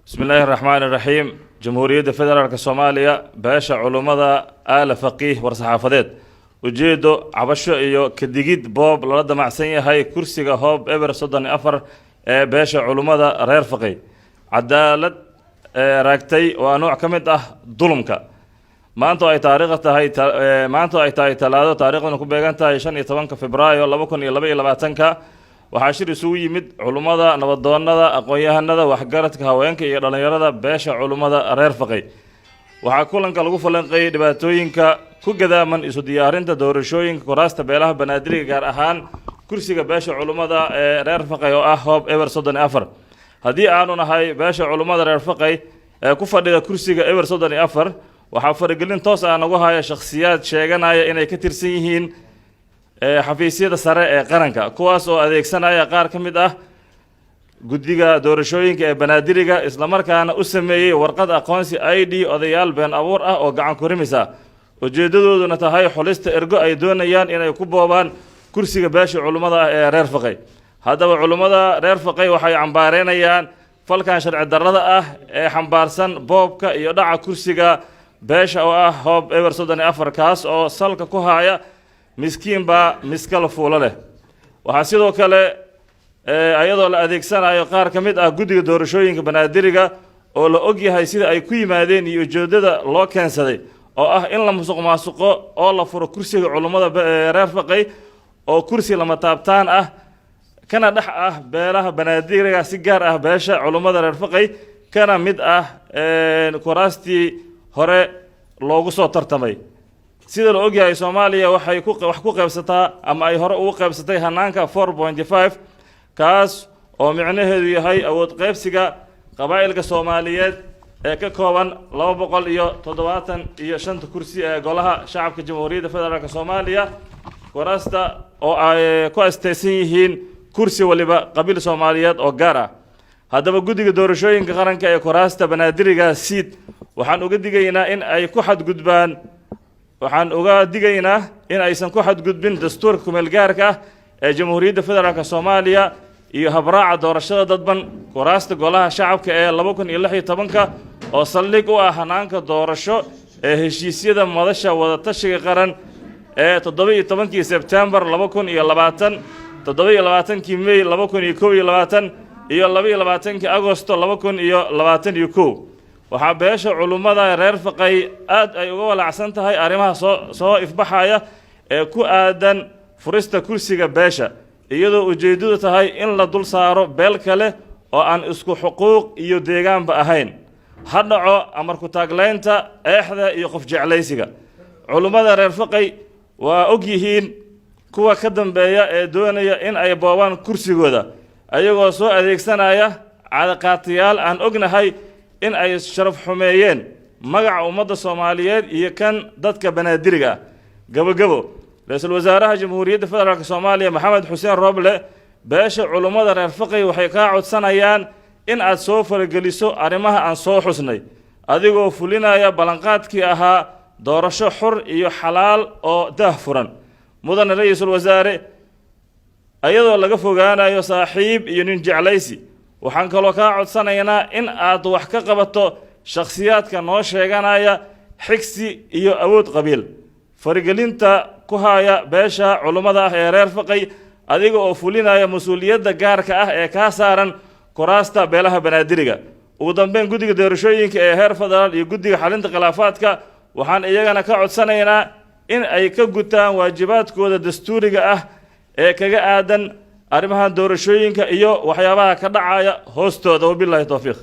بسم الله الرحمن الرحيم جمهورية فدرالك الصومالية باشا علماء آل فقيه ورصحافدات ujeedo cabasho iyo kadigid boob la damacsan yahay kursiga hoob eber 34 ee beesha culimada reer faqih cadaalad raagtay waa nooc ka mid ah dulumka maanta ay tahay talaado taariikhdan ku beegan tahay 15 Febraayo 2022 waxaa shir isugu yimid culimada nabadoonnada aqoon-yahanada waxgaradka haweenka iyo dhalinyarada beesha culimada reer faqih waxaa kulanka lagu falanqeeyay dhibaatooyinka ku gadaaman isu diyaarinta doorashooyinka kuraasta beelaha banaadiriga gaar ahaan kursiga beesha culimada ee reer faqih oo ah hoob eber 34 haddii aanu nahay beesha culimada reer faqih ee ku fadhida kursiga eber 34 waxaa faragelin toos ah nagu haya shakhsiyaad sheeganaya inay ka tirsan yihiin xafiisyada sare ee qaranka kuwaas oo adeegsanaya qaar ka mid ah guddiga doorashooyinka ee banaadiriga isla markaana u sameeyay warqad aqoonsi ID odayaal been abuur ah oo gacan ku rimisa ujeedadooduna tahay xulista ergo ay doonayaan inay ku boobaan kursiga beesha culimada ee reer faqih haddaba culimada reer faqih waxay cambaareynayaan falkan sharci darrada ah ee xambaarsan boobka iyo dhaca kursiga beesha oo ah hoob eber 34 kaas oo salka ku haya miskiin baa miskala fuulo leh waxaa sidoo kale ayadoo la adeegsanayo qaar ka mid ah guddiga doorashooyinka banaadiriga oo la og yahay sida ay ku yimaadeen iyo ujeedada loo keensaday oo ah in la musuqmaasuqo oo la furo kursiga culimada reer faqih oo kursi lama taabtaan ah kana dhex ah beelaha banaadiriga si gaar ah beesha culimada reer faqih kana mid ah kuraastii hore loogu soo tartamay sida la og yahay Soomaaliya waxay wax ku qaybsataa ama ay hore ugu qaybsatay hanaanka 4.5 kaas oo micnaheedu yahay awood qaybsiga qabaa'ilka Soomaaliyeed ee ka kooban 275 kursi ee golaha shacabka Jamhuuriyadda Federaalka Soomaaliya kuraasta oo ay ku astaysan yihiin kursi waliba qabiil Soomaaliyeed oo gaar ah haddaba guddiga doorashooyinka qaranka ee kuraasta banaadiriga siid waxaan uga digaynaa in aysan ku xadgudbin dastuurka kumeelgaarka ah ee Jamhuuriyadda Federaalka Soomaaliya iyo habraaca doorashada dadban kuraasta golaha shacabka ee 2016 oo saldhig u ah hanaanka doorasho ee heshiisyada madasha wada tashiga qaran ee 17 Sebtembar 2020 27 May 2021 iyo 22 Agoosto 2021 waxaa beesha culimada reer faqih aad ay uga walacsan tahay arrimaha soo ifbaxaya ee ku aadan furista kursiga beesha iyadoo ujeedadu tahay in la dul saaro beel kale oo aan isku xuquuq iyo deegaanba ahayn hadhaco amar ku taagleynta eexda iyo qof jeclaysiga culimada reer faqih waa og yihiin kuwa ka dambeeya ee doonaya in ay boobaan kursigooda ayagoo soo adeegsanaya cadaqaatiyaal aan ognahay in ay sharaf xumeeyeen magaca ummadda Soomaaliyeed iyo kan dadka banaadiriga gabagabo ra'iisul wasaaraha Jamhuuriyadda Federaalka Soomaaliya Maxamed Xuseen Roble beesha culimada reer faqih waxay ka codsanayaan in aad soo farageliso arrimaha aan soo xusnay adigoo fulinaya balanqaadkii ahaa doorasho xor iyo xalaal oo daahfuran mudan ra'iisul wasaare ayadoo laga fogaanayo saaxiib iyo nin jeclaysi waxaan kaloo ka codsanaynaa in aad wax ka qabato shakhsiyaadka noo sheeganaya xigsi iyo awood qabiil farigelinta ku haya beesha culimada ah ee reer faqih adiga oo fulinaya mas'uuliyadda gaarka ah ee ka saaran kuraasta beelaha banaadiriga ugu dambeyn guddiga doorashooyinka ee heer federaal iyo guddiga xalinta khilaafaadka waxaan iyagana ka codsanaynaa in ay ka gutaan waajibaadkooda dastuuriga ah ee kaga aadan arrimaha doorashooyinka iyo waxyaabaha ka dhacaya hoostooda wabillahi tawfiiq.